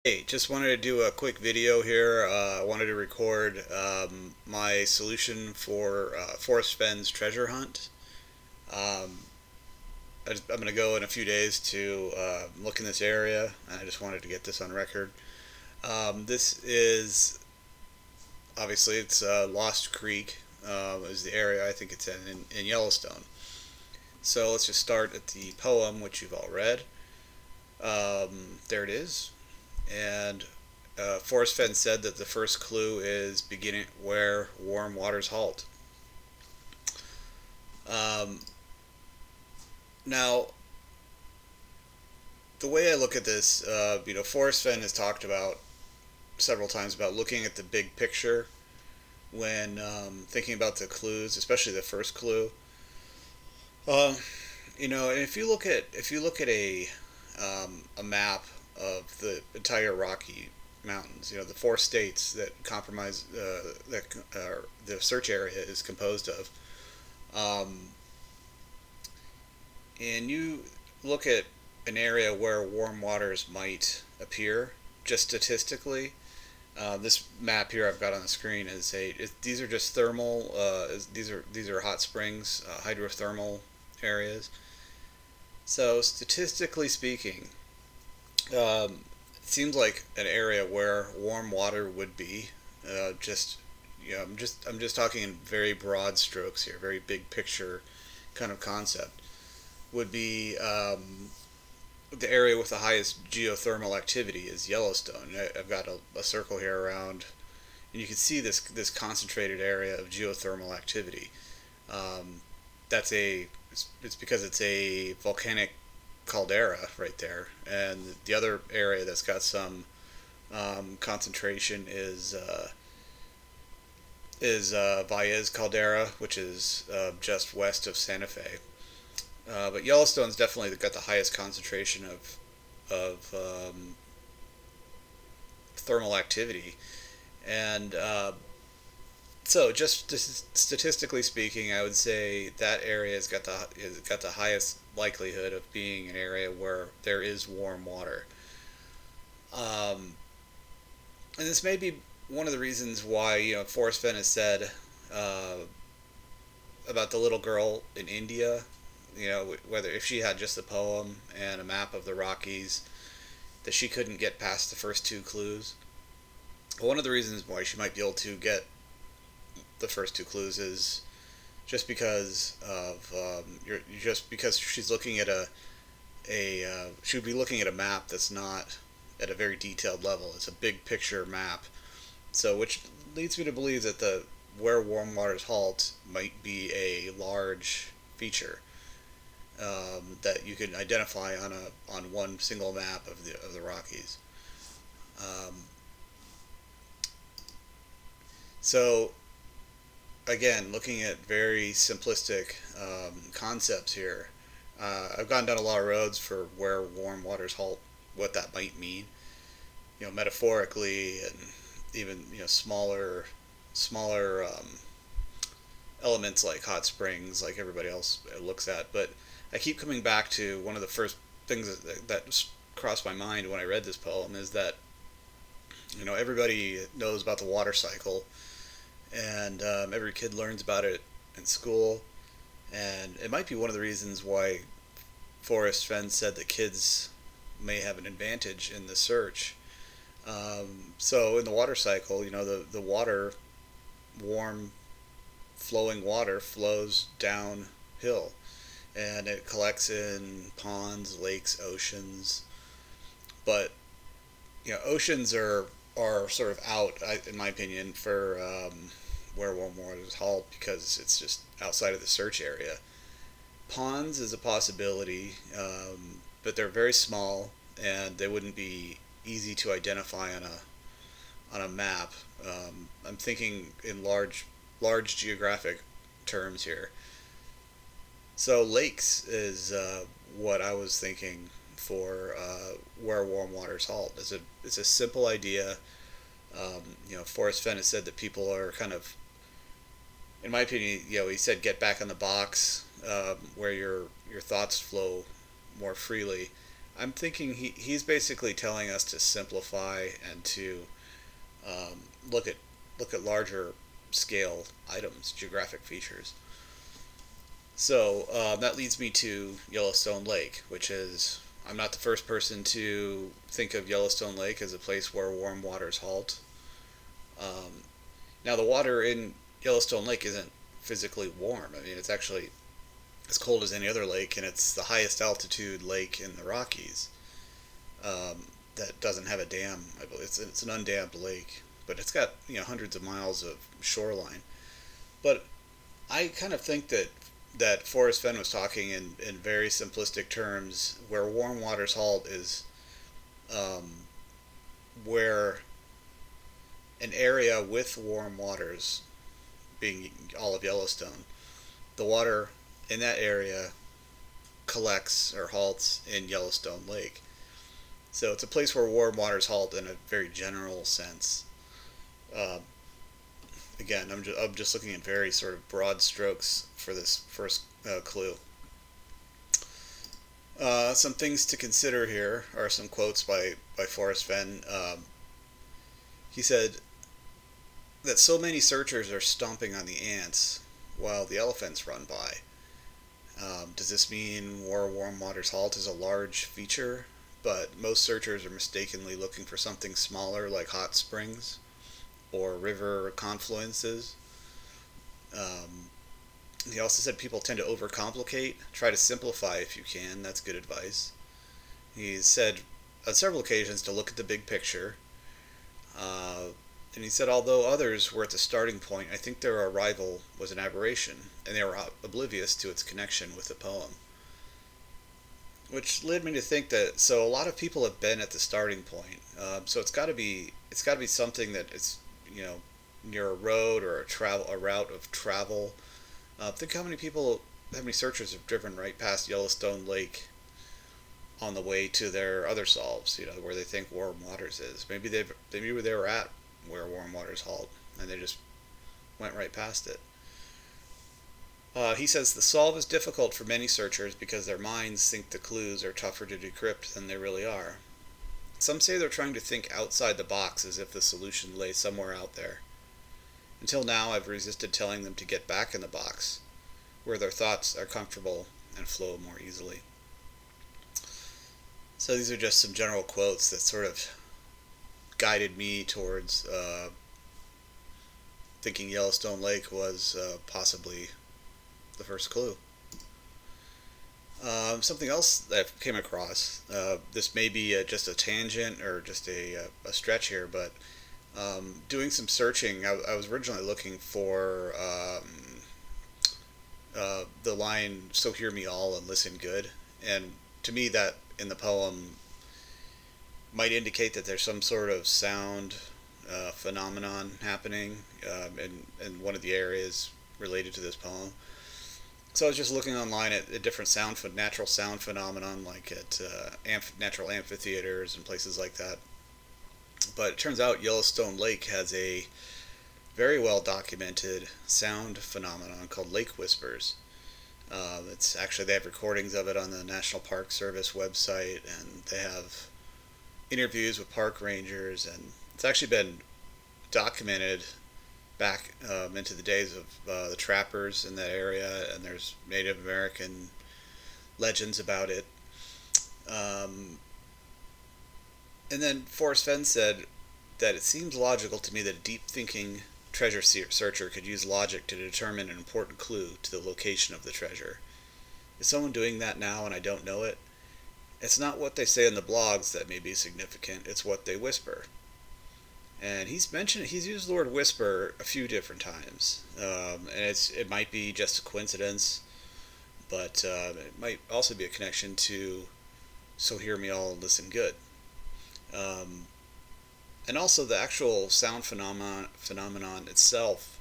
Hey, just wanted to do a quick video here. I wanted to record my solution for Forrest Fenn's treasure hunt. Um, I'm going to go in a few days to look in this area, and I just wanted to get this on record. This is obviously it's Lost Creek is the area I think it's in Yellowstone. So let's just start at the poem, which you've all read. There it is. And Forrest Fenn said that the first clue is beginning where warm waters halt. Um, Now, the way I look at this, Forrest Fenn has talked about several times about looking at the big picture when thinking about the clues, especially the first clue. Uh, and if you look at a map of the entire Rocky Mountains, the four states that compromise that the search area is composed of, um, and you look at an area where warm waters might appear, just statistically. This map here I've got on the screen these are just thermal. These are hot springs, hydrothermal areas. So statistically speaking, it seems like an area where warm water would be. Just I'm just talking in very broad strokes here, very big picture kind of concept. Would be the area with the highest geothermal activity is Yellowstone. I've got a circle here around, and you can see this concentrated area of geothermal activity. Um, it's because it's a volcanic caldera right there, and the other area that's got some concentration is Valles caldera, which is just west of Santa Fe. But Yellowstone's definitely got the highest concentration of thermal activity, and so just statistically speaking, I would say that area has got the highest likelihood of being an area where there is warm water. Um, and this may be one of the reasons why Forrest Fenn has said uh, about the little girl in India. Whether if she had just a poem and a map of the Rockies, that she couldn't get past the first two clues. But one of the reasons why she might be able to get the first two clues is just because she's looking at she would be looking at a map that's not at a very detailed level. It's a big picture map. So which leads me to believe that the where warm waters halt might be a large feature that you can identify on one single map of the Rockies. Um, so again, looking at very simplistic concepts here, I've gone down a lot of roads for where warm waters halt, what that might mean, metaphorically, and even smaller elements like hot springs, like everybody else looks at. But I keep coming back to one of the first things that crossed my mind when I read this poem is that everybody knows about the water cycle, and every kid learns about it in school, and it might be one of the reasons why Forrest Fenn said that kids may have an advantage in the search. So in the water cycle, the water, warm flowing water flows downhill, and it collects in ponds, lakes, oceans. But oceans are sort of out, in my opinion, for where warm waters halt because it's just outside of the search area. Ponds is a possibility, but they're very small and they wouldn't be easy to identify on a map. I'm thinking in large geographic terms here. So lakes is what I was thinking for where warm waters halt. It's a simple idea. Forrest Fenn has said that people are kind of, in my opinion, he said get back on the box where your thoughts flow more freely. I'm thinking he's basically telling us to simplify and to um, look at larger scale items, geographic features. So that leads me to Yellowstone Lake, which is, I'm not the first person to think of Yellowstone Lake as a place where warm waters halt. Um, Now the water in Yellowstone Lake isn't physically warm. I mean, it's actually as cold as any other lake, and it's the highest altitude lake in the Rockies that doesn't have a dam. I believe it's an undammed lake, but it's got hundreds of miles of shoreline. But I kind of think that Forrest Fenn was talking in very simplistic terms, where warm waters halt is um, where an area with warm waters, being all of Yellowstone, the water in that area collects or halts in Yellowstone Lake. So it's a place where warm waters halt in a very general sense. Uh, Again, I'm just looking at very sort of broad strokes for this first clue. Some things to consider here are some quotes by Forrest Fenn. He said that so many searchers are stomping on the ants while the elephants run by. Does this mean where warm waters halt is a large feature, but most searchers are mistakenly looking for something smaller like hot springs or river confluences? Um, he also said people tend to overcomplicate. Try to simplify if you can. That's good advice. He said on several occasions to look at the big picture. Uh, and he said, although others were at the starting point, I think their arrival was an aberration, and they were oblivious to its connection with the poem. Which led me to think that so a lot of people have been at the starting point. So it's got to be something that is you know near a road or a route of travel. Think how many searchers have driven right past Yellowstone Lake on the way to their other solves. Where they think warm waters is. Maybe they were at where warm waters halt, and they just went right past it. He says the solve is difficult for many searchers because their minds think the clues are tougher to decrypt than they really are. Some say they're trying to think outside the box as if the solution lay somewhere out there. Until now, I've resisted telling them to get back in the box, where their thoughts are comfortable and flow more easily. So these are just some general quotes that sort of guided me towards thinking Yellowstone Lake was possibly the first clue. Something else that I came across, this may be just a tangent or just a stretch here, but doing some searching, I was originally looking for the line, so hear me all and listen good. And to me, that in the poem might indicate that there's some sort of sound phenomenon happening in one of the areas related to this poem. So I was just looking online at different natural sound phenomenon, like at natural amphitheaters and places like that. But it turns out Yellowstone Lake has a very well documented sound phenomenon called lake whispers. It's actually, they have recordings of it on the National Park Service website, and they have interviews with park rangers, and it's actually been documented back into the days of the trappers in that area, and there's Native American legends about it. Um, and then Forrest Fenn said that it seems logical to me that a deep thinking treasure searcher could use logic to determine an important clue to the location of the treasure. Is someone doing that now and I don't know it? It's not what they say in the blogs that may be significant, it's what they whisper. And he's used the word whisper a few different times. And it might be just a coincidence, but it might also be a connection to So Hear Me All and Listen Good. Um, and also the actual sound phenomenon itself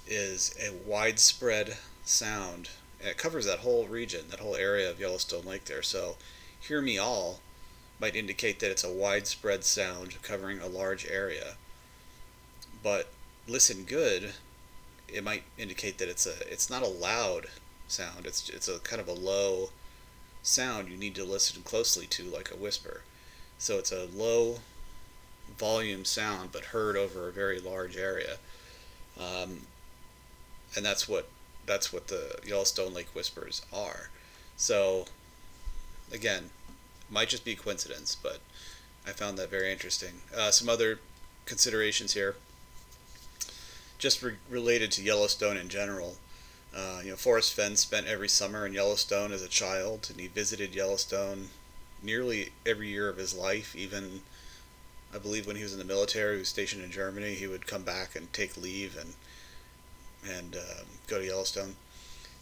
is a widespread sound. And it covers that whole region, that whole area of Yellowstone Lake there. So Hear Me All might indicate that it's a widespread sound covering a large area. But Listen Good, it might indicate that it's not a loud sound. It's a kind of a low, sound you need to listen closely to, like a whisper. So it's a low volume sound, but heard over a very large area. Um, and that's what the Yellowstone Lake whispers are. So again, might just be coincidence, but I found that very interesting. Some other considerations here, just related to Yellowstone in general. Forrest Fenn spent every summer in Yellowstone as a child, and he visited Yellowstone nearly every year of his life. Even, I believe, when he was in the military, he was stationed in Germany. He would come back and take leave and go to Yellowstone.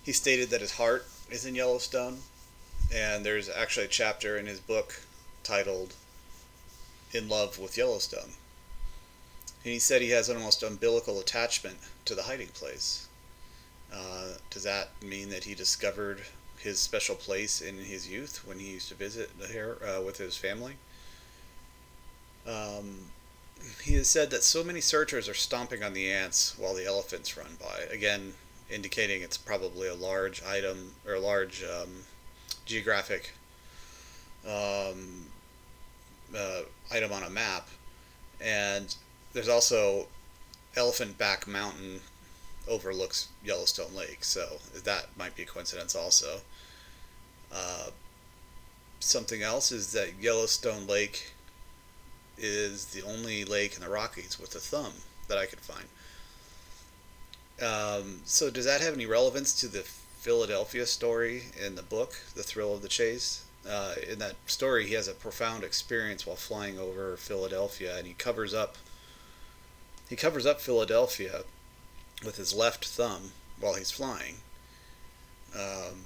He stated that his heart is in Yellowstone, and there's actually a chapter in his book titled "In Love with Yellowstone." And he said he has an almost umbilical attachment to the hiding place. Does that mean that he discovered his special place in his youth when he used to visit here with his family? Um, he has said that so many searchers are stomping on the ants while the elephants run by. Again, indicating it's probably a large item or a large geographic um, item on a map. And there's also Elephant Back Mountain overlooks Yellowstone Lake, so that might be a coincidence also. Uh, Something else is that Yellowstone Lake is the only lake in the Rockies with a thumb that I could find. So does that have any relevance to the Philadelphia story in the book, The Thrill of the Chase? In that story, he has a profound experience while flying over Philadelphia, and he covers up Philadelphia with his left thumb while he's flying. Um,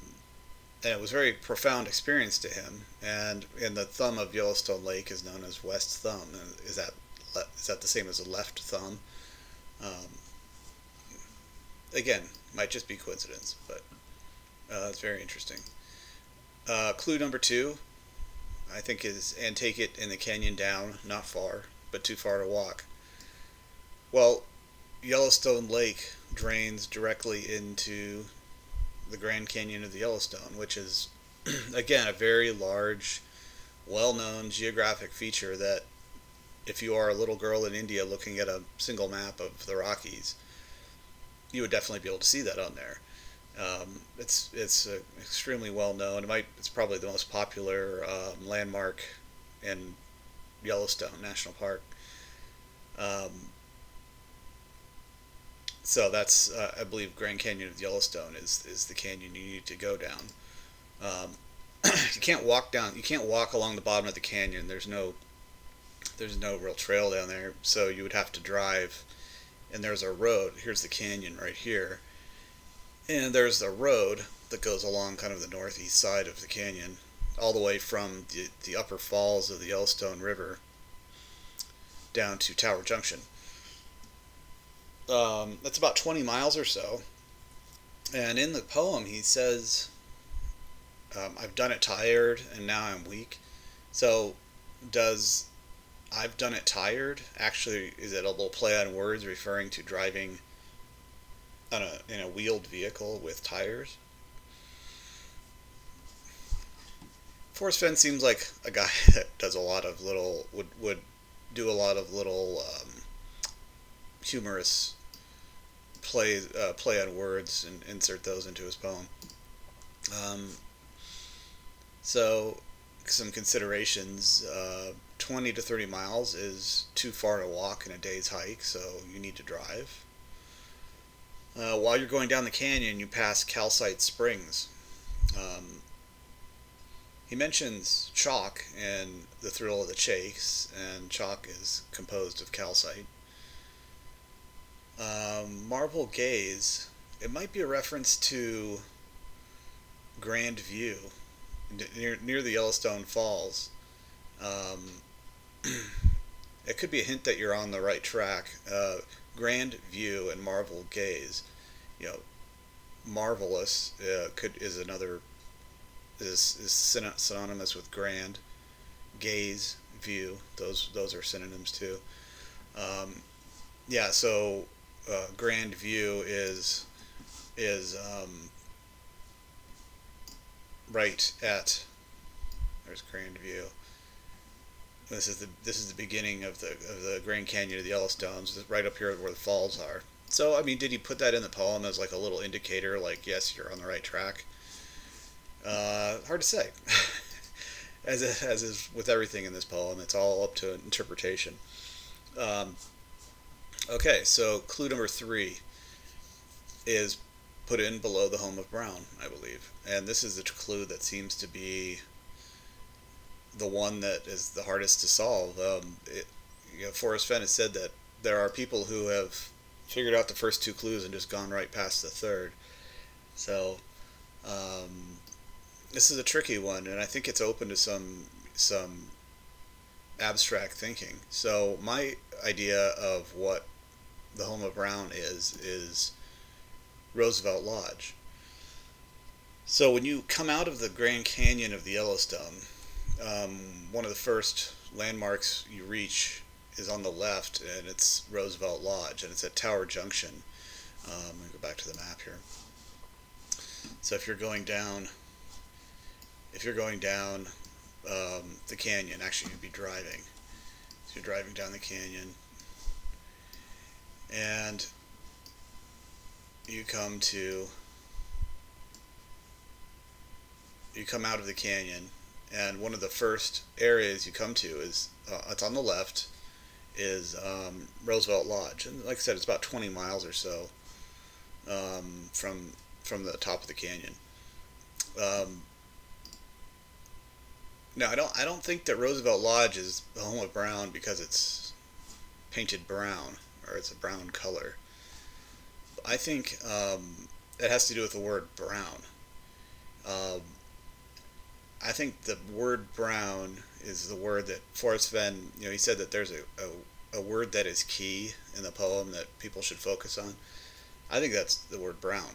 and it was a very profound experience to him. And the thumb of Yellowstone Lake is known as West Thumb. Is that the same as a left thumb? Um, Again, might just be coincidence, but it's very interesting. Clue number two, I think, is and take it in the canyon down, not far, but too far to walk. Well, Yellowstone Lake drains directly into the Grand Canyon of the Yellowstone, which is, again, a very large, well known geographic feature that if you are a little girl in India looking at a single map of the Rockies, you would definitely be able to see that on there. It's extremely well known. It's probably the most popular landmark in Yellowstone National Park. Um, so that's I believe Grand Canyon of Yellowstone is the canyon you need to go down. Um, you can't walk down. You can't walk along the bottom of the canyon. There's no real trail down there. So you would have to drive. And there's a road. Here's the canyon right here. And there's a road that goes along kind of the northeast side of the canyon, all the way from the upper falls of the Yellowstone River down to Tower Junction. That's about 20 miles or so. And in the poem, he says, I've done it tired and now I'm weak. So, does I've done it tired actually, is it a little play on words referring to driving in a wheeled vehicle with tires? Forrest Fenn seems like a guy that does a lot of little, would do a lot of little humorous play on words and insert those into his poem. Um, so, some considerations. 20 to 30 miles is too far to walk in a day's hike, so you need to drive. While you're going down the canyon, you pass calcite springs. Um, he mentions chalk in The Thrill of the Chase, and chalk is composed of calcite. Marble Gaze, it might be a reference to Grand View near the Yellowstone Falls. Um, it could be a hint that you're on the right track. Grand View and Marble Gaze, you know, marvelous is another is synonymous with grand. Gaze, view, those are synonyms too. Um, yeah, so Grand View is right at, there's Grand View. This is the beginning of the Grand Canyon of the Yellowstones, right up here where the falls are. So I mean, did he put that in the poem as like a little indicator, like yes, you're on the right track? Hard to say. As is with everything in this poem, it's all up to interpretation. Um, okay, so clue number three is put in below the home of Brown, I believe, and this is the clue that seems to be the one that is the hardest to solve. Forrest Fenn has said that there are people who have figured out the first two clues and just gone right past the third. So um, this is a tricky one, and I think it's open to some abstract thinking. So my idea of what the home of Brown is Roosevelt Lodge. So when you come out of the Grand Canyon of the Yellowstone, one of the first landmarks you reach is on the left, and it's Roosevelt Lodge, and it's at Tower Junction. Let me go back to the map here. So if you're going down the canyon, actually you'd be driving. So you're driving down the canyon, and you come to you come out of the canyon, and one of the first areas you come to is it's on the left is Roosevelt Lodge, and like I said, it's about 20 miles or so from the top of the canyon. Um, Now, I don't think that Roosevelt Lodge is the home of Brown because it's painted brown or it's a brown color. I think it has to do with the word brown. Um, I think the word brown is the word that Forrest Fenn, he said that there's a word that is key in the poem that people should focus on. I think that's the word brown.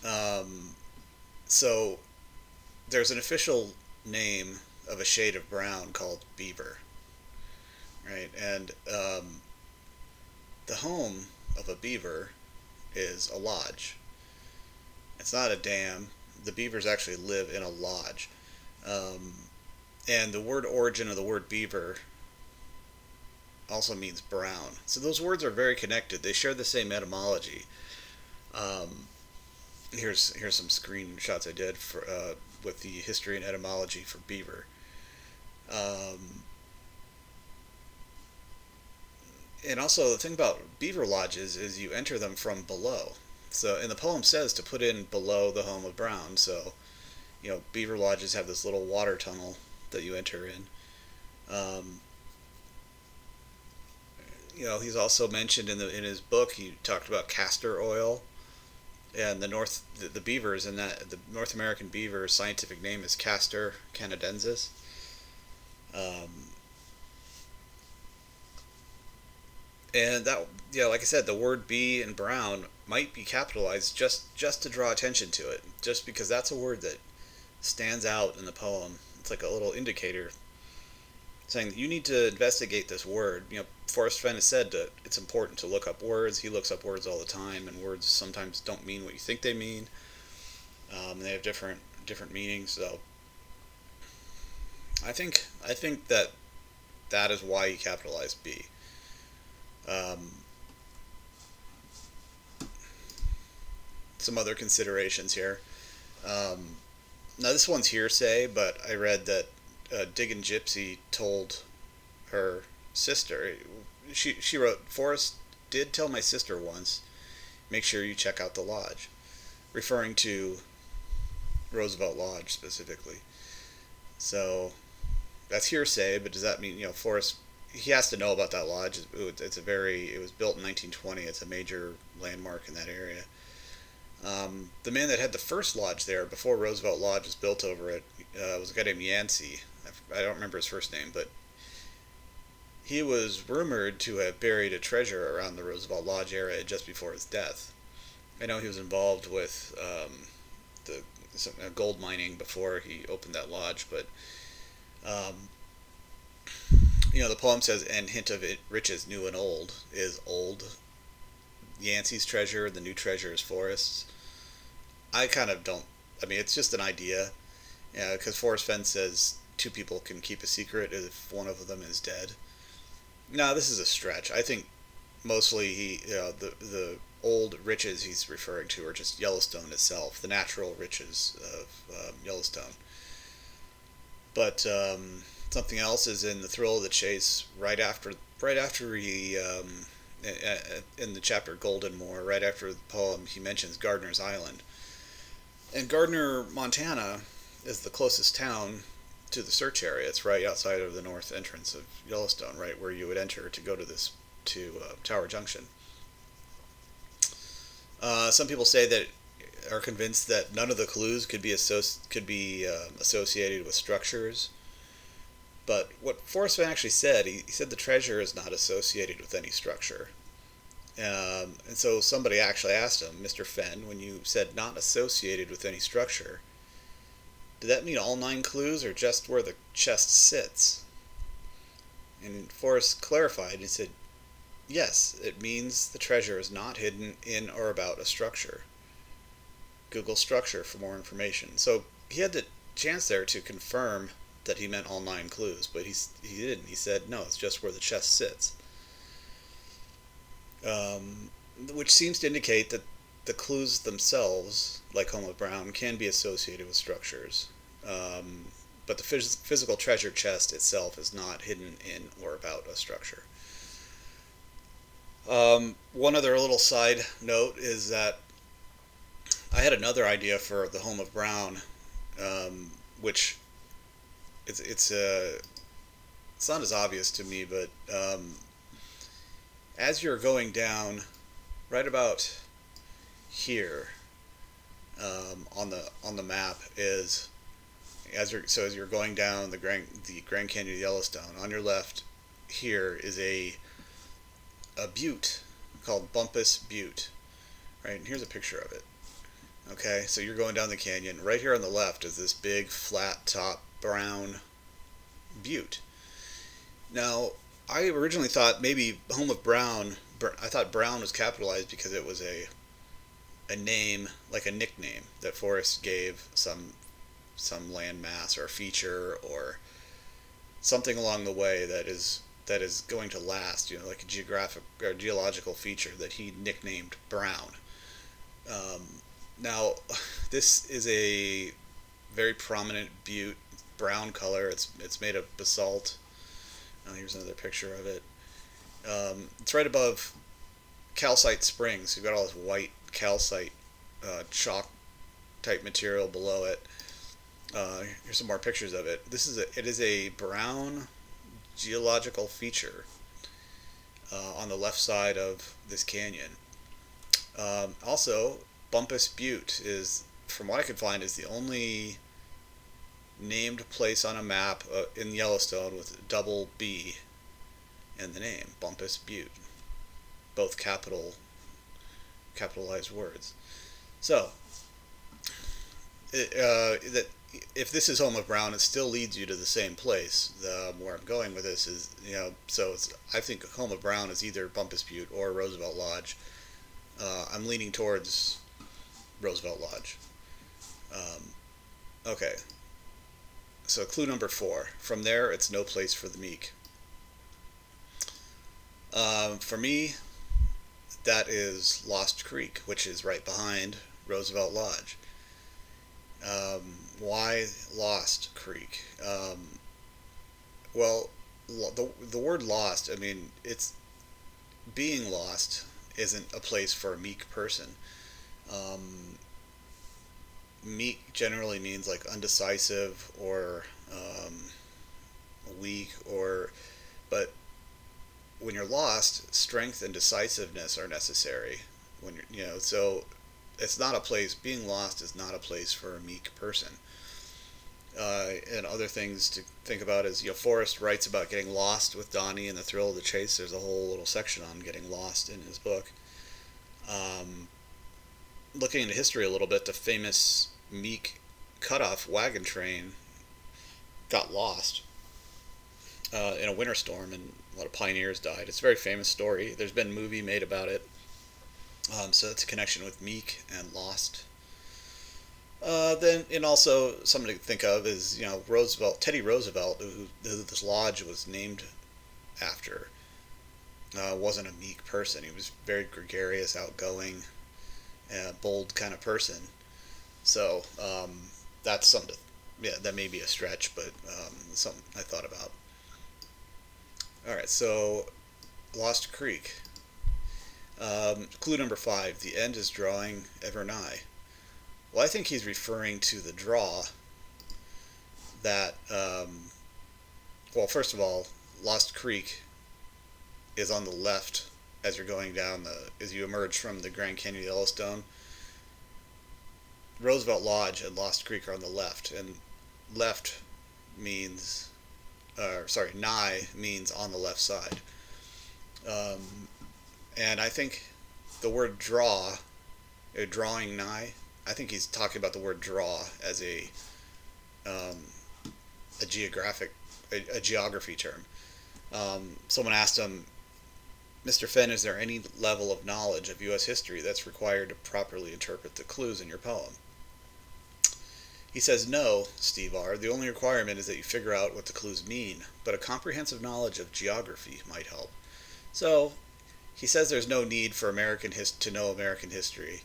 Um, so there's an official name of a shade of brown called beaver, right? And the home of a beaver is a lodge. It's not a dam. The beavers actually live in a lodge. Um, and the word origin of the word beaver also means brown. So those words are very connected. They share the same etymology. Um, here's some screenshots I did for with the history and etymology for beaver. Um, and also the thing about beaver lodges is you enter them from below. So and the poem says to put in below the home of Brown. So beaver lodges have this little water tunnel that you enter in. Um, he's also mentioned in his book. He talked about castor oil, and the beavers in that the North American beaver scientific name is Castor canadensis. Um, and that like I said, the word "bee" and "brown" might be capitalized just to draw attention to it, just because that's a word that stands out in the poem. It's like a little indicator saying that you need to investigate this word. Forrest Fenn has said that it's important to look up words. He looks up words all the time, and words sometimes don't mean what you think they mean. They have different meanings. So I think that is why he capitalized B. Um, some other considerations here. Um, Now this one's hearsay, but I read that Diggin' Gypsy told her sister. She wrote, Forrest did tell my sister once, make sure you check out the lodge, referring to Roosevelt Lodge specifically. So that's hearsay, but does that mean Forrest? He has to know about that lodge. It was built in 1920. It's a major landmark in that area. The man that had the first lodge there before Roosevelt Lodge was built over it was a guy named Yancey. I don't remember his first name, but he was rumored to have buried a treasure around the Roosevelt Lodge area just before his death. I know he was involved with gold mining before he opened that lodge, but um, the poem says, "And hint of it, riches new and old is old." Yancey's treasure, the new treasure is Forrest's. I kind of don't I mean, it's just an idea. Yeah, because Forrest Fenn says two people can keep a secret if one of them is dead. No, this is a stretch. I think mostly the old riches he's referring to are just Yellowstone itself, the natural riches of Yellowstone. But something else is in the thrill of the chase. Right after he in the chapter Golden Moor, right after the poem, he mentions Gardner's Island, and Gardner, Montana, is the closest town to the search area. It's right outside of the north entrance of Yellowstone, right where you would enter to go to this to Tower Junction. Some people say that are convinced that none of the clues could be associated with structures. But what Forrest Fenn actually said, he said the treasure is not associated with any structure. And so somebody actually asked him, Mr. Fenn, when you said not associated with any structure, did that mean all 9 clues or just where the chest sits? And Forrest clarified. He said, yes, it means the treasure is not hidden in or about a structure. Google structure for more information. So he had the chance there to confirm that he meant all 9 clues, but he didn't. He said, no, it's just where the chest sits. Which seems to indicate that the clues themselves, like Home of Brown, can be associated with structures. But the physical treasure chest itself is not hidden in or about a structure. One other little side note is that I had another idea for the Home of Brown, which it's not as obvious to me, but as you're going down, right about here on the map is as you're going down the Grand Canyon of Yellowstone. On your left here is a butte called Bumpus Butte, right? And here's a picture of it. Okay, so you're going down the canyon. Right here on the left is this big flat top brown butte. Now, I originally thought maybe Home of Brown. I thought Brown was capitalized because it was a name, like a nickname that Forrest gave some landmass or a feature or something along the way that is going to last. Like a geographic or geological feature that he nicknamed Brown. Now, this is a very prominent butte, brown color. It's made of basalt. Here's another picture of it. It's right above calcite springs. You've got all this white calcite chalk type material below it. Here's some more pictures of it. It is a brown geological feature on the left side of this canyon. Also, Bumpus Butte is, from what I could find, is the only named place on a map in Yellowstone with double B in the name, Bumpus Butte. Both capitalized words. So, if this is Home of Brown, it still leads you to the same place. Where I'm going with this is, I think Home of Brown is either Bumpus Butte or Roosevelt Lodge. I'm leaning towards Roosevelt Lodge. Okay. So clue number 4. From there, it's no place for the meek. For me, that is Lost Creek, which is right behind Roosevelt Lodge. Why Lost Creek? Well, the word lost, I mean, it's being lost isn't a place for a meek person. Meek generally means like undecisive or weak, but when you're lost, strength and decisiveness are necessary. So it's not a place. Being lost is not a place for a meek person. And other things to think about is, Forrest writes about getting lost with Donnie and the thrill of the chase. There's a whole little section on getting lost in his book. Looking into history a little bit, the famous Meek cutoff wagon train got lost in a winter storm, and a lot of pioneers died. It's a very famous story. There's been a movie made about it. So it's a connection with Meek and Lost. Then, and also something to think of is Roosevelt, Teddy Roosevelt, who this lodge was named after, wasn't a meek person. He was very gregarious, outgoing, bold kind of person. So that's something. Yeah, that may be a stretch, but something I thought about. All right, so Lost Creek. Clue number 5: the end is drawing ever nigh. Well, I think he's referring to the draw that. Well, first of all, Lost Creek is on the left as you're going down as you emerge from the Grand Canyon of Yellowstone. Roosevelt Lodge and Lost Creek are on the left, and left means, sorry, nigh means on the left side. Um, and I think the word draw, drawing nigh, I think he's talking about the word draw as um, a geographic, a geography term. Someone asked him, Mr. Fenn, is there any level of knowledge of U.S. history that's required to properly interpret the clues in your poem? He says, no, Steve R. The only requirement is that you figure out what the clues mean, but a comprehensive knowledge of geography might help. So he says there's no need for to know American history,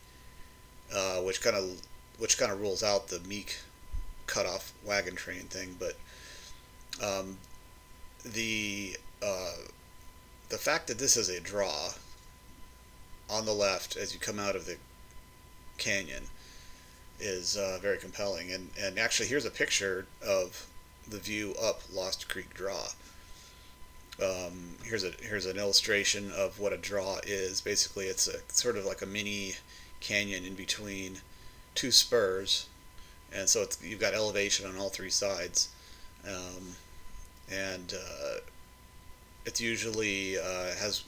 which kind of rules out the meek cut off wagon train thing. But um, the the fact that this is a draw on the left as you come out of the canyon is very compelling. And actually, here's a picture of the view up Lost Creek Draw. Here's an illustration of what a draw is. Basically, it's a sort of like a mini canyon in between two spurs, and so you've got elevation on all three sides, um, and it's usually has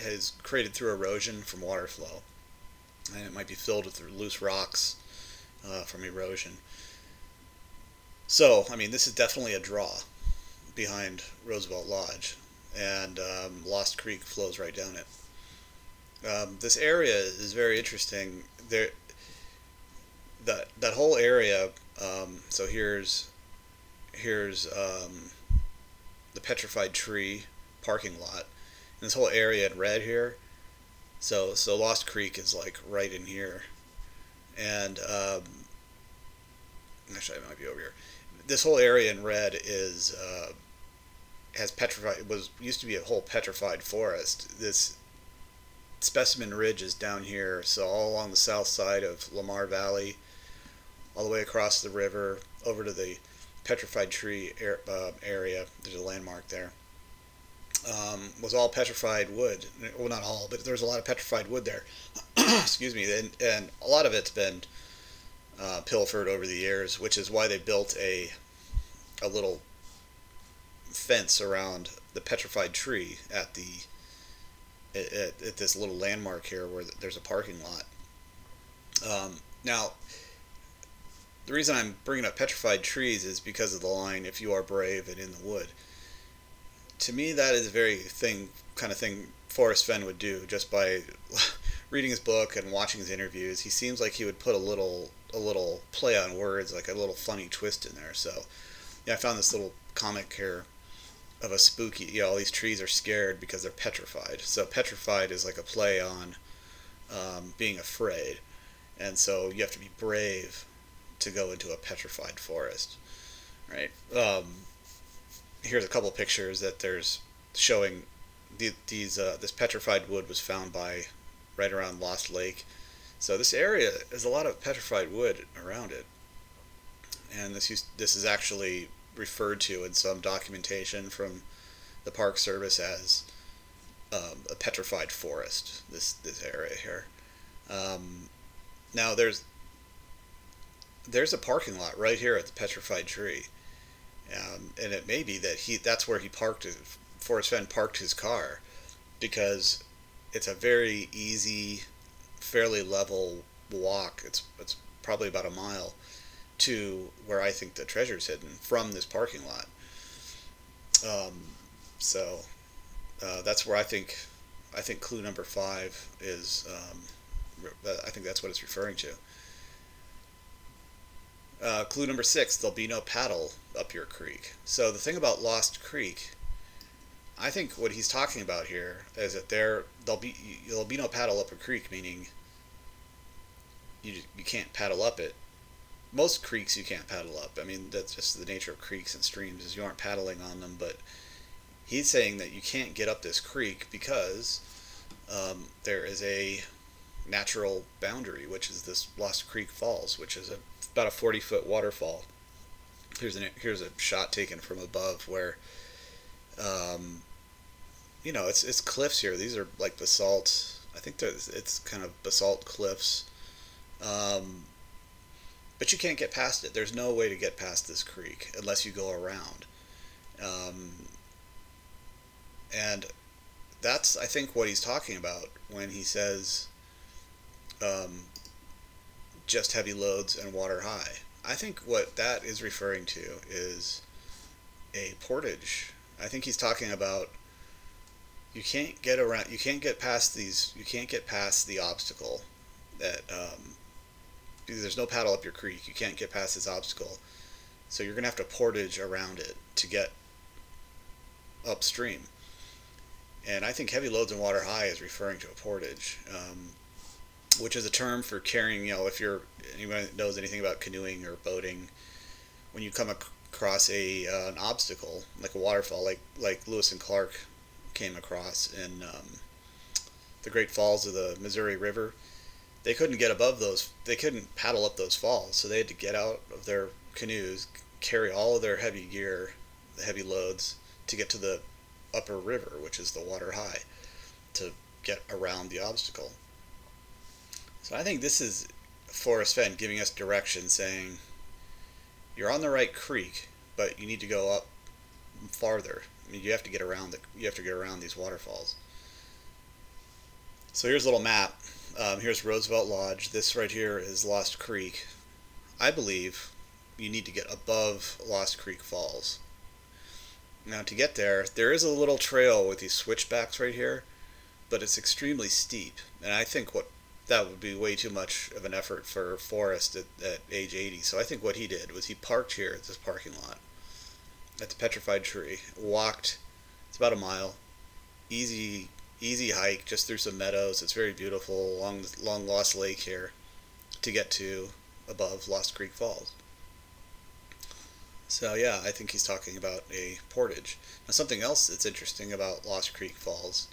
has created through erosion from water flow, and it might be filled with loose rocks from erosion. So, I mean, this is definitely a draw behind Roosevelt Lodge, and Lost Creek flows right down it. This area is very interesting. That whole area. So here's the petrified tree parking lot. And this whole area in red here. So Lost Creek is like right in here, and actually I might be over here. This whole area in red is has petrified. It was used to be a whole petrified forest. This Specimen Ridge is down here, so all along the south side of Lamar Valley, all the way across the river over to the petrified tree area. There's a landmark there. Was all petrified wood. Well, not all, but there's a lot of petrified wood there. Excuse me, and a lot of it's been pilfered over the years, which is why they built a little fence around the petrified tree at this little landmark here where there's a parking lot. Now, the reason I'm bringing up petrified trees is because of the line, "If you are brave and in the wood." To me, that is a very kind of thing Forrest Fenn would do just by reading his book and watching his interviews. He seems like he would put a little play on words, like a little funny twist in there. So, yeah, I found this little comic here of a spooky. All these trees are scared because they're petrified. So petrified is like a play on being afraid, and so you have to be brave to go into a petrified forest, right? Here's a couple pictures that there's showing this petrified wood was found by right around Lost Lake. So this area has a lot of petrified wood around it, and this is actually referred to in some documentation from the Park Service as a petrified forest. This area here. Now there's a parking lot right here at the petrified tree, and it may be that that's where Forrest Fenn parked his car, because it's a very easy, fairly level walk. It's probably about a mile to where I think the treasure's hidden from this parking lot. So that's where I think clue number 5 is. I think that's what it's referring to. Clue number 6: there'll be no paddle up your creek. So the thing about Lost Creek, I think what he's talking about here is that there'll be no paddle up a creek, meaning you can't paddle up it. Most creeks you can't paddle up. I mean, that's just the nature of creeks and streams, is you aren't paddling on them. But he's saying that you can't get up this creek because there is a natural boundary, which is this Lost Creek Falls, which is about a 40-foot waterfall. Here's a shot taken from above where, um, it's cliffs here. These are like basalt. I think it's kind of basalt cliffs. Um, but you can't get past it. There's no way to get past this creek unless you go around. Um, and that's, I think, what he's talking about when he says um, just heavy loads and water high. I think what that is referring to is a portage. I think he's talking about you can't get around, you can't get past these, you can't get past the obstacle that because there's no paddle up your creek. You can't get past this obstacle, so you're gonna have to portage around it to get upstream. And I think heavy loads and water high is referring to a portage, which is a term for carrying. If you're anyone that knows anything about canoeing or boating, when you come across an obstacle like a waterfall, like Lewis and Clark came across in the Great Falls of the Missouri River, they couldn't get above those. They couldn't paddle up those falls, so they had to get out of their canoes, carry all of their heavy gear, the heavy loads, to get to the upper river, which is the water high, to get around the obstacle. So I think this is Forrest Fenn giving us direction, saying you're on the right creek, but you need to go up farther. I mean, you have to get around these waterfalls. So here's a little map. Here's Roosevelt Lodge. This right here is Lost Creek. I believe you need to get above Lost Creek Falls. Now to get there, there is a little trail with these switchbacks right here, but it's extremely steep. And I think that would be way too much of an effort for Forrest at age 80. So I think what he did was he parked here at this parking lot at the Petrified Tree, walked, it's about a mile, easy hike just through some meadows. It's very beautiful along the long Lost Lake here to get to above Lost Creek Falls. So yeah, I think he's talking about a portage. Now something else that's interesting about Lost Creek Falls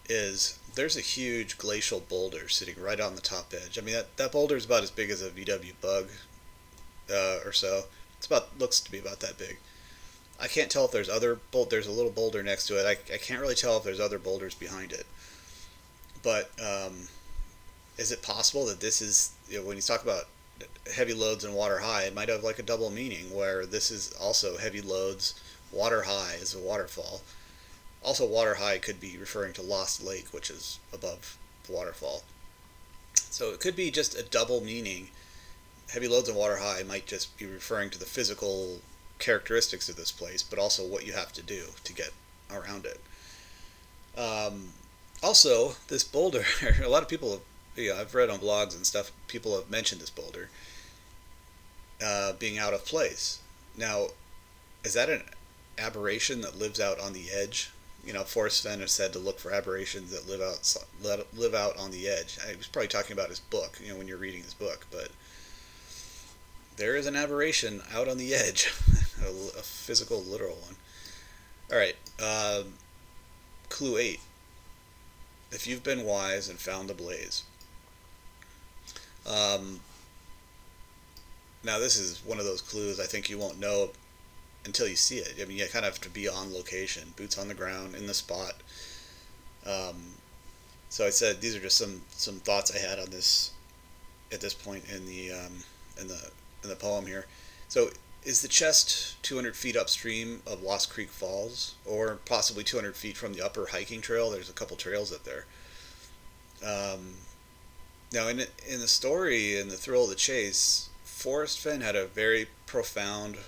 is there's a huge glacial boulder sitting right on the top edge. I mean, that boulder is about as big as a VW Bug or so. Looks to be about that big. I can't tell if there's there's a little boulder next to it. I can't really tell if there's other boulders behind it. But is it possible that this is, when he's talking about heavy loads and water high, it might have like a double meaning where this is also heavy loads, water high is a waterfall. Also, water high could be referring to Lost Lake, which is above the waterfall. So it could be just a double meaning. Heavy loads and water high might just be referring to the physical characteristics of this place, but also what you have to do to get around it. Also, this boulder, a lot of people, I've read on blogs and stuff, people have mentioned this boulder being out of place. Now, is that an aberration that lives out on the edge? Forrest Fenn has said to look for aberrations that live out on the edge. I was probably talking about his book, when you're reading his book, but there is an aberration out on the edge, a physical, literal one. All right, clue 8. If you've been wise and found the blaze. Now this is one of those clues I think you won't know until you see it. I mean, you kind of have to be on location, boots on the ground, in the spot. So I said these are just some thoughts I had on this at this point in the poem here. So is the chest 200 feet upstream of Lost Creek Falls, or possibly 200 feet from the upper hiking trail? There's a couple trails up there. Now in the story, in the thrill of the chase, Forrest Fenn had a very profound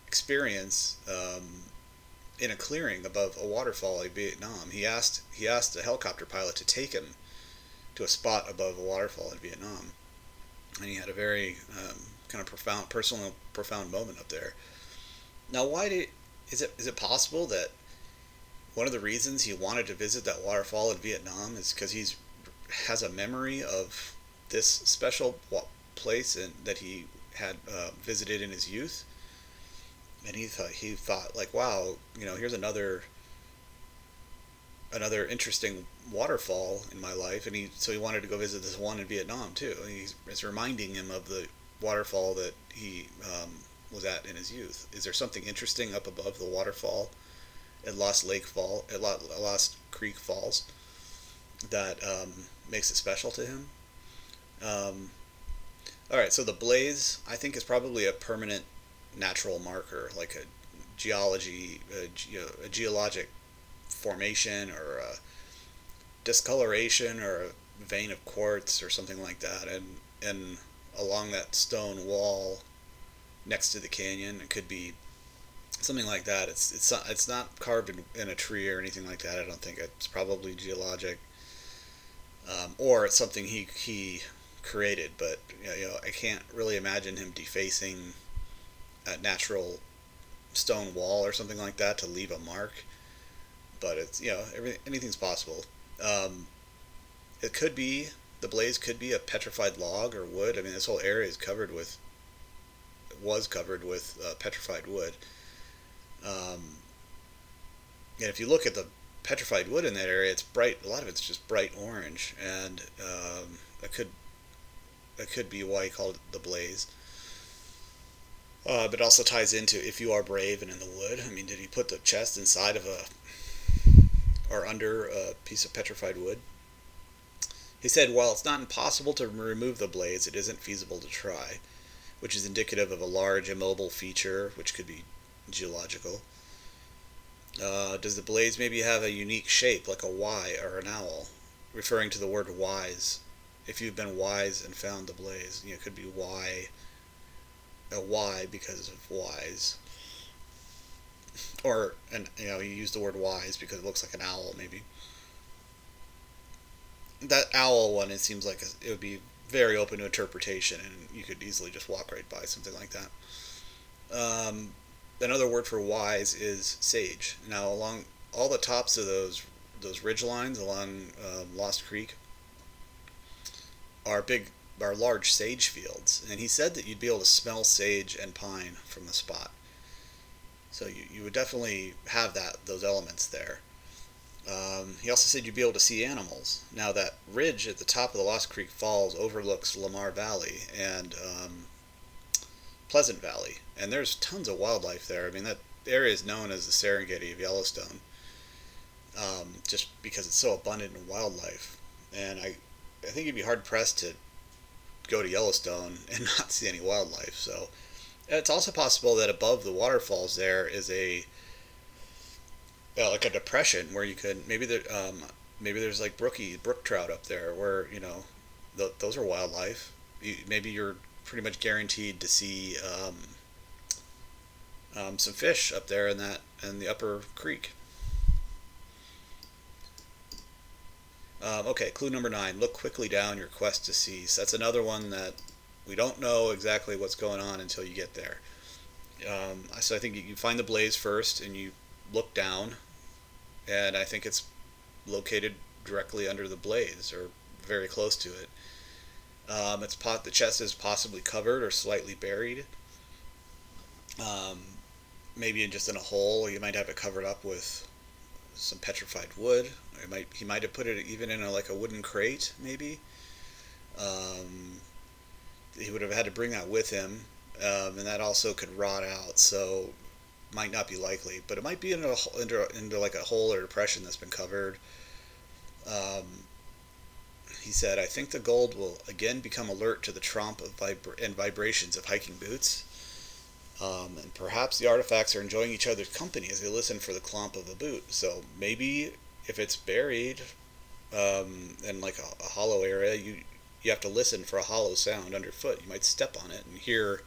experience in a clearing above a waterfall in Vietnam. He asked a helicopter pilot to take him to a spot above a waterfall in Vietnam, and he had a very kind of profound, personal, profound moment up there. Now, is it possible that one of the reasons he wanted to visit that waterfall in Vietnam is because he's has a memory of this special place and that he had visited in his youth, and he thought like, wow, here's another interesting waterfall in my life, and he wanted to go visit this one in Vietnam too. And it's reminding him of the waterfall that he was at in his youth. Is there something interesting up above the waterfall at Lost Creek Falls that makes it special to him? Um, all right, so the blaze I think is probably a permanent natural marker, like a geologic formation or a discoloration or a vein of quartz or something like that, and along that stone wall next to the canyon, it could be something like that. It's not carved in a tree or anything like that. I don't think it's probably geologic, or it's something he created. But I can't really imagine him defacing a natural stone wall or something like that to leave a mark. But it's anything's possible. Um, it could be the blaze could be a petrified log or wood. I mean, this whole area is covered with was covered with petrified wood. Um, and if you look at the petrified wood in that area, it's bright. A lot of it's just bright orange, and that could be why he called it the blaze. But it also ties into if you are brave and in the wood. I mean, did he put the chest inside of a or under a piece of petrified wood? He said, while it's not impossible to remove the blaze, it isn't feasible to try, which is indicative of a large immobile feature, which could be geological. Does the blaze maybe have a unique shape, like a Y or an owl, referring to the word wise? If you've been wise and found the blaze, it could be Y, a Y because of wise. Or, and you use the word wise because it looks like an owl, maybe. That owl one, it seems like it would be very open to interpretation, and you could easily just walk right by something like that. Um, Another word for wise is sage. Now, along all the tops of those ridge lines along Lost Creek are large sage fields, and he said that you'd be able to smell sage and pine from the spot. So you would definitely have those elements there. He also said you'd be able to see animals. Now that ridge at the top of the Lost Creek Falls overlooks Lamar Valley and Pleasant Valley, and there's tons of wildlife there. I mean, that area is known as the Serengeti of Yellowstone, just because it's so abundant in wildlife. And I think you'd be hard pressed to go to Yellowstone and not see any wildlife. So it's also possible that above the waterfalls there is like a depression where you could maybe there's like brook trout up there where those are wildlife. Maybe you're pretty much guaranteed to see some fish up there in the upper creek. Okay, clue number 9. Look quickly down your quest to cease. That's another one that we don't know exactly what's going on until you get there. So I think you find the blaze first and you look down, and I think it's located directly under the blaze or very close to it. The chest is possibly covered or slightly buried. Um, Maybe just in a hole. You might have it covered up with some petrified wood. He might have put it even in like a wooden crate, maybe. Um, he would have had to bring that with him, and that also could rot out. So might not be likely, but it might be into like a hole or depression that's been covered. Um, he said, "I think the gold will again become alert to the tromp and vibrations of hiking boots, and perhaps the artifacts are enjoying each other's company as they listen for the clomp of a boot. So maybe if it's buried in like a hollow area, you have to listen for a hollow sound underfoot. You might step on it and hear,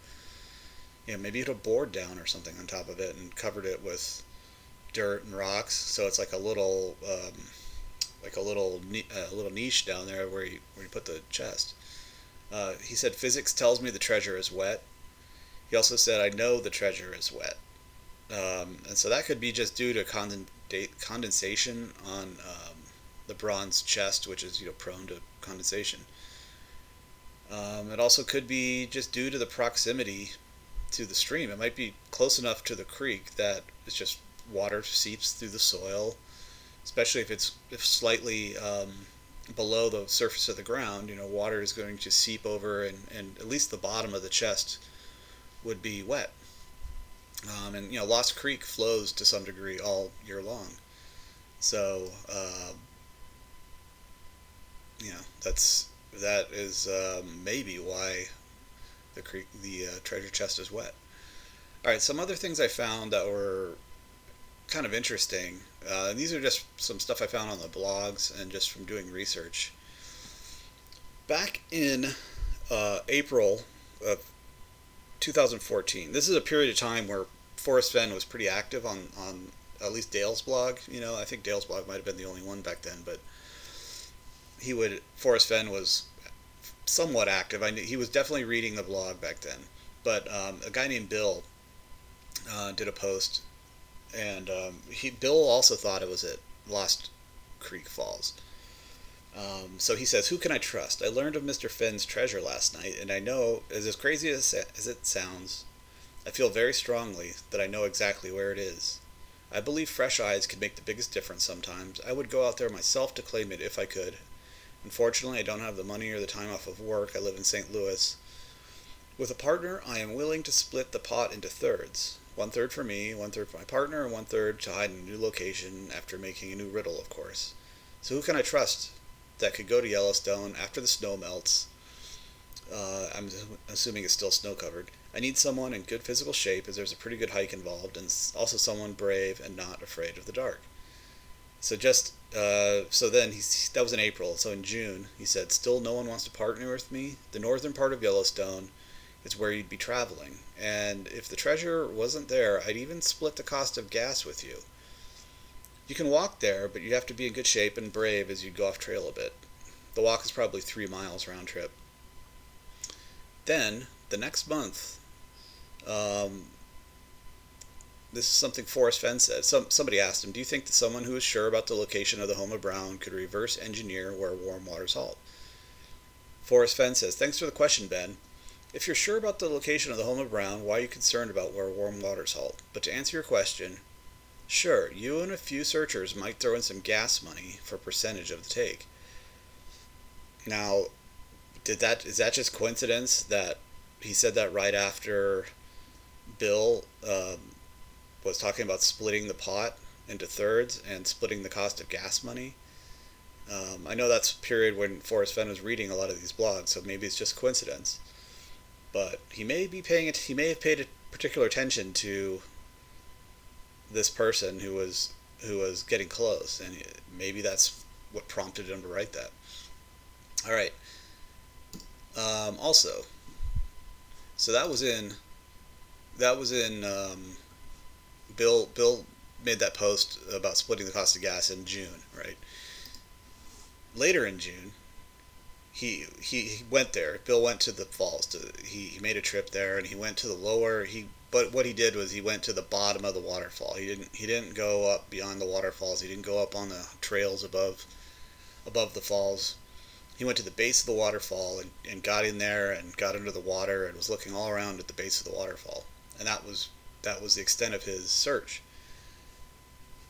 maybe it had a board down or something on top of it and covered it with dirt and rocks. So it's like a little niche down there where you put the chest." He said, "Physics tells me the treasure is wet. He also said, "I know the treasure is wet," and so that could be just due to condensation on the bronze chest, which is prone to condensation. It also could be just due to the proximity to the stream. It might be close enough to the creek that it's just water seeps through the soil, especially if slightly below the surface of the ground. Water is going to seep over, and at least the bottom of the chest would be wet. And Lost Creek flows to some degree all year long, so that is maybe why the treasure chest is wet. All right, some other things I found that were kind of interesting. And these are just some stuff I found on the blogs and just from doing research. Back in April of 2014, this is a period of time where Forrest Fenn was pretty active on at least Dale's blog. I think Dale's blog might have been the only one back then, but Forrest Fenn was somewhat active. He was definitely reading the blog back then. But a guy named Bill did a post, and Bill also thought it was at Lost Creek Falls. So he says, "Who can I trust? I learned of Mr. Fenn's treasure last night, and I know, as crazy as it sounds, I feel very strongly that I know exactly where it is. I believe fresh eyes can make the biggest difference sometimes. I would go out there myself to claim it if I could. Unfortunately, I don't have the money or the time off of work. I live in St. Louis. With a partner, I am willing to split the pot into thirds. 1/3 for me, 1/3 for my partner, and 1/3 to hide in a new location after making a new riddle, of course. So who can I trust that could go to Yellowstone after the snow melts? I'm assuming it's still snow covered. I need someone in good physical shape, as there's a pretty good hike involved, and also someone brave and not afraid of the dark." So then that was in April. So in June, he said, "Still no one wants to partner with me. The northern part of Yellowstone is where you'd be traveling, and if the treasure wasn't there, I'd even split the cost of gas with you. You can walk there, but you have to be in good shape and brave as you'd go off trail a bit. The walk is probably 3 miles round trip." Then the next month, this is something Forrest Fenn said. Somebody asked him, "Do you think that someone who is sure about the location of the home of Brown could reverse engineer where warm waters halt?" Forrest Fenn says, "Thanks for the question, Ben. If you're sure about the location of the home of Brown, why are you concerned about where warm waters halt? But to answer your question, sure, you and a few searchers might throw in some gas money for percentage of the take." Now, is that just coincidence that he said that right after Bill was talking about splitting the pot into thirds and splitting the cost of gas money? I know that's a period when Forrest Fenn was reading a lot of these blogs, so maybe it's just coincidence. But he may have paid a particular attention to this person who was getting close, and maybe that's what prompted him to write that. All right. Also, so that was in Bill made that post about splitting the cost of gas in June, right? Later in June, he went there. Bill went to the falls. He made a trip there, and he went to the lower. But what he did was he went to the bottom of the waterfall. He didn't go up beyond the waterfalls. He didn't go up on the trails above the falls. He went to the base of the waterfall and got in there and got under the water and was looking all around at the base of the waterfall. And that was the extent of his search.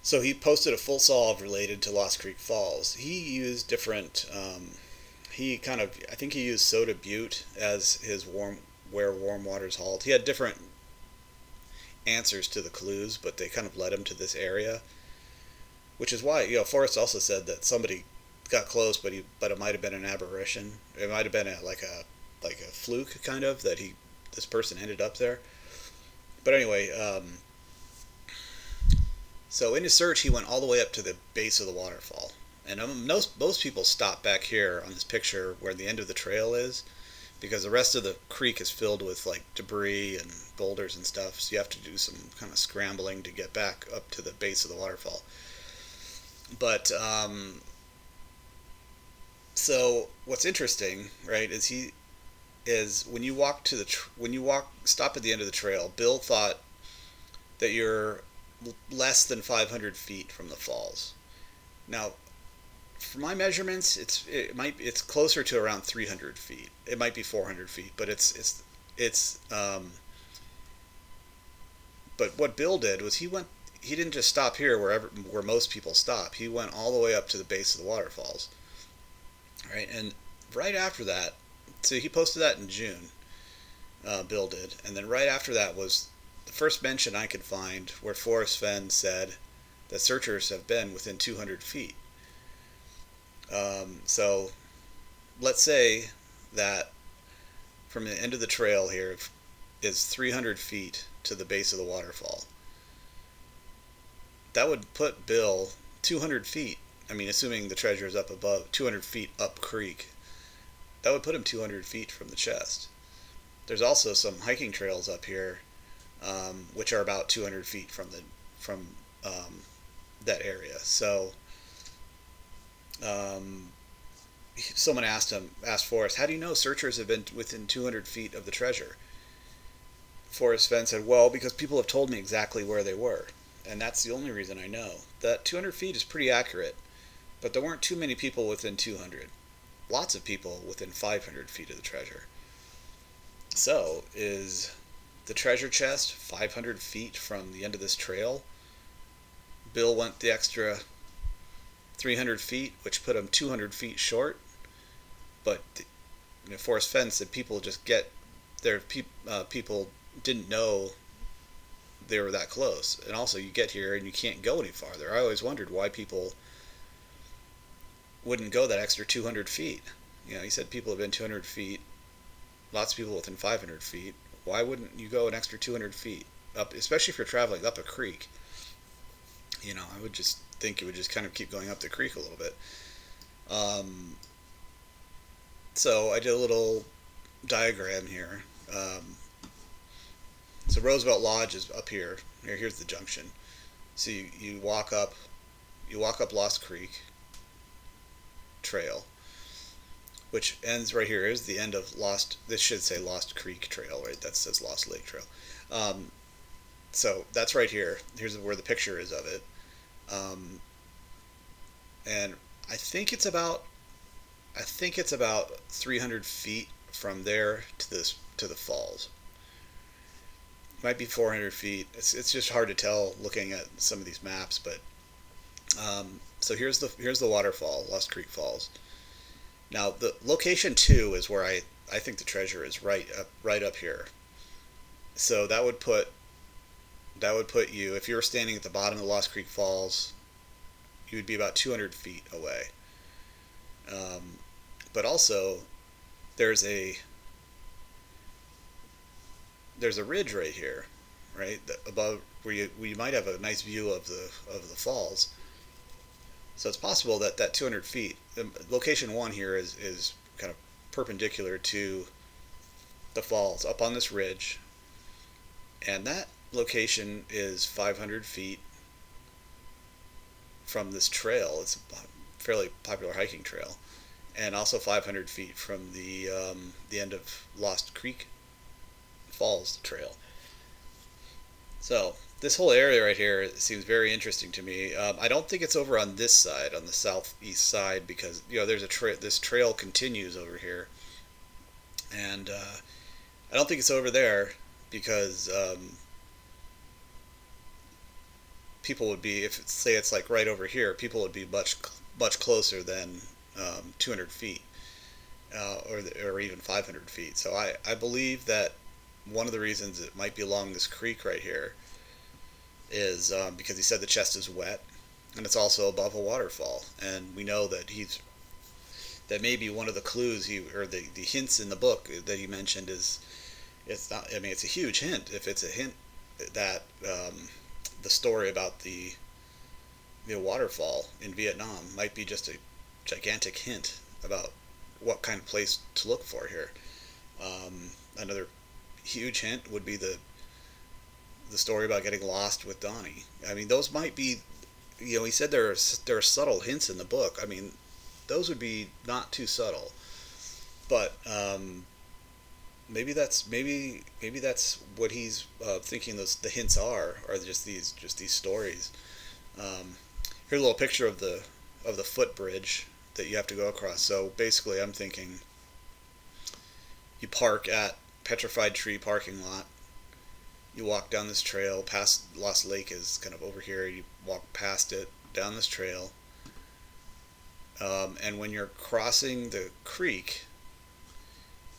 So he posted a full solve related to Lost Creek Falls. He used different. I think he used Soda Butte as his where warm waters halt. He had different answers to the clues, but they kind of led him to this area, which is why Forrest also said that somebody got close, but it might have been an aberration. It might have been like a fluke kind of that this person ended up there. But anyway, so in his search, he went all the way up to the base of the waterfall. And most people stop back here on this picture where the end of the trail is, because the rest of the creek is filled with like debris and boulders and stuff. So you have to do some kind of scrambling to get back up to the base of the waterfall. But so what's interesting, right, is is when you walk stop at the end of the trail. Bill thought that you're less than 500 feet from the falls. Now, for my measurements, it's closer to around 300 feet. It might be 400 feet, but it's but what Bill did was he didn't just stop here where most people stop. He went all the way up to the base of the waterfalls. Right, and right after that, so he posted that in June. Bill did, and then right after that was the first mention I could find where Forrest Fenn said that searchers have been within 200 feet. So let's say that from the end of the trail here is 300 feet to the base of the waterfall. That would put Bill 200 feet. I mean, assuming the treasure is up above 200 feet up creek, that would put him 200 feet from the chest. There's also some hiking trails up here, which are about 200 feet from that area. So someone asked Forrest, how do you know searchers have been within 200 feet of the treasure? Forrest Fenn said, well, because people have told me exactly where they were. And that's the only reason I know. That 200 feet is pretty accurate, but there weren't too many people within 200. Lots of people within 500 feet of the treasure. So, is the treasure chest 500 feet from the end of this trail? Bill went the extra 300 feet, which put him 200 feet short. But Forrest Fenn said people just get there. People didn't know they were that close. And also, you get here and you can't go any farther. I always wondered why people wouldn't go that extra 200 feet. He said people have been 200 feet. Lots of people within 500 feet. Why wouldn't you go an extra 200 feet up, especially if you're traveling up a creek? I would just think it would just kind of keep going up the creek a little bit. So I did a little diagram here. So Roosevelt Lodge is up here. Here's the junction. So you walk up Lost Creek Trail, which ends right here. Is the end of Lost. This should say Lost Creek Trail, right? That says Lost Lake Trail. So that's right here. Here's where the picture is of it. And I think it's about 300 feet from there to the falls. Might be 400 feet. It's just hard to tell looking at some of these maps, but so here's the waterfall, Lost Creek Falls. Now the location 2 is where I think the treasure is right up here. So that would put you, if you were standing at the bottom of the Lost Creek Falls, you would be about 200 feet away. But also there's a ridge right here, right, above where you might have a nice view of the falls. So it's possible that 200 feet, location 1 here is kind of perpendicular to the falls up on this ridge, and that location is 500 feet from this trail. It's a fairly popular hiking trail, and also 500 feet from the end of Lost Creek Falls Trail. So this whole area right here seems very interesting to me. I don't think it's over on this side, on the southeast side, because there's this trail continues over here, and I don't think it's over there because people would be, if it's like right over here, people would be much closer than 200 feet or even 500 feet. So I believe that one of the reasons it might be along this creek right here is because he said the chest is wet, and it's also above a waterfall, and we know that that maybe one of the clues or the hints in the book that he mentioned it's not. I mean, it's a huge hint. If it's a hint that the story about the waterfall in Vietnam might be just a gigantic hint about what kind of place to look for here. Another huge hint would be the story about getting lost with Donnie. I mean, those might be, he said there are subtle hints in the book. I mean, those would be not too subtle, but maybe that's what he's thinking. The hints are just these stories. Here's a little picture of the footbridge that you have to go across. So basically, I'm thinking you park at Petrified Tree parking lot. You walk down this trail past Lost Lake is kind of over here. You walk past it down this trail, and when you're crossing the creek,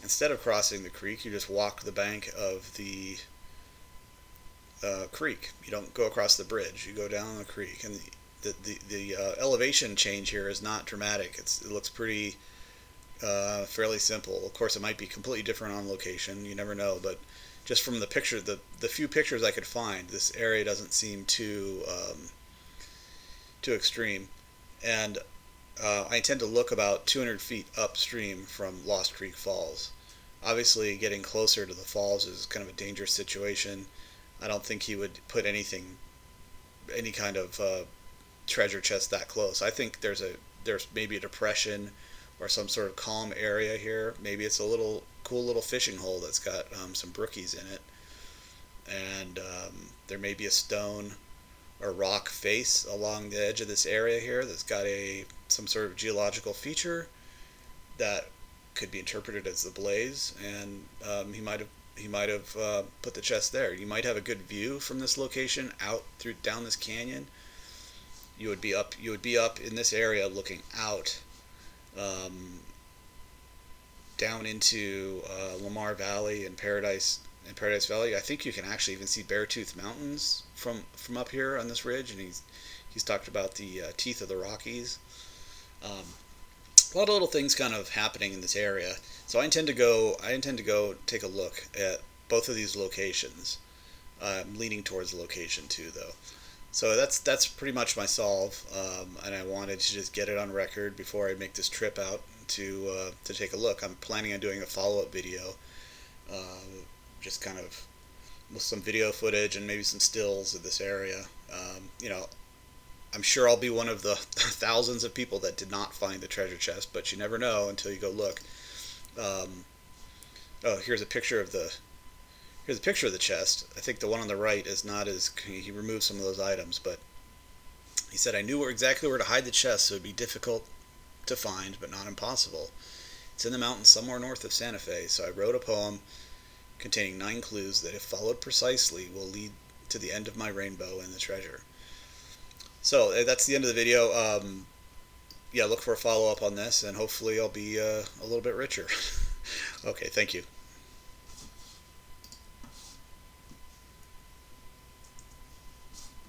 instead of crossing the creek, you just walk the bank of the creek. You don't go across the bridge. You go down the creek, and the elevation change here is not dramatic. It looks pretty fairly simple. Of course, it might be completely different on location. You never know, but just from the picture, the few pictures I could find, this area doesn't seem too extreme. And I intend to look about 200 feet upstream from Lost Creek Falls. Obviously, getting closer to the falls is kind of a dangerous situation. I don't think he would put any kind of treasure chest that close. I think there's maybe a depression or some sort of calm area here. Maybe it's a little cool little fishing hole that's got some brookies in it, and there may be a stone or rock face along the edge of this area here that's got some sort of geological feature that could be interpreted as the blaze, and he might have put the chest there. You might have a good view from this location out through down this canyon. You would be up in this area looking out down into Lamar Valley and Paradise Valley. I think you can actually even see Beartooth Mountains from up here on this ridge, and he's talked about the teeth of the Rockies. A lot of little things kind of happening in this area. So I intend to go take a look at both of these locations. I'm leaning towards the location 2 though. So that's pretty much my solve, and I wanted to just get it on record before I make this trip out to take a look. I'm planning on doing a follow-up video, just kind of with some video footage and maybe some stills of this area. I'm sure I'll be one of the thousands of people that did not find the treasure chest, but you never know until you go look. Oh, here's a picture of the chest. I think the one on the right is not as he removed some of those items, but he said I knew exactly where to hide the chest, so it'd be difficult to find, but not impossible. It's in the mountains somewhere north of Santa Fe. So I wrote a poem containing 9 clues that, if followed precisely, will lead to the end of my rainbow and the treasure. So that's the end of the video. Yeah, look for a follow-up on this, and hopefully I'll be a little bit richer. Okay, thank you.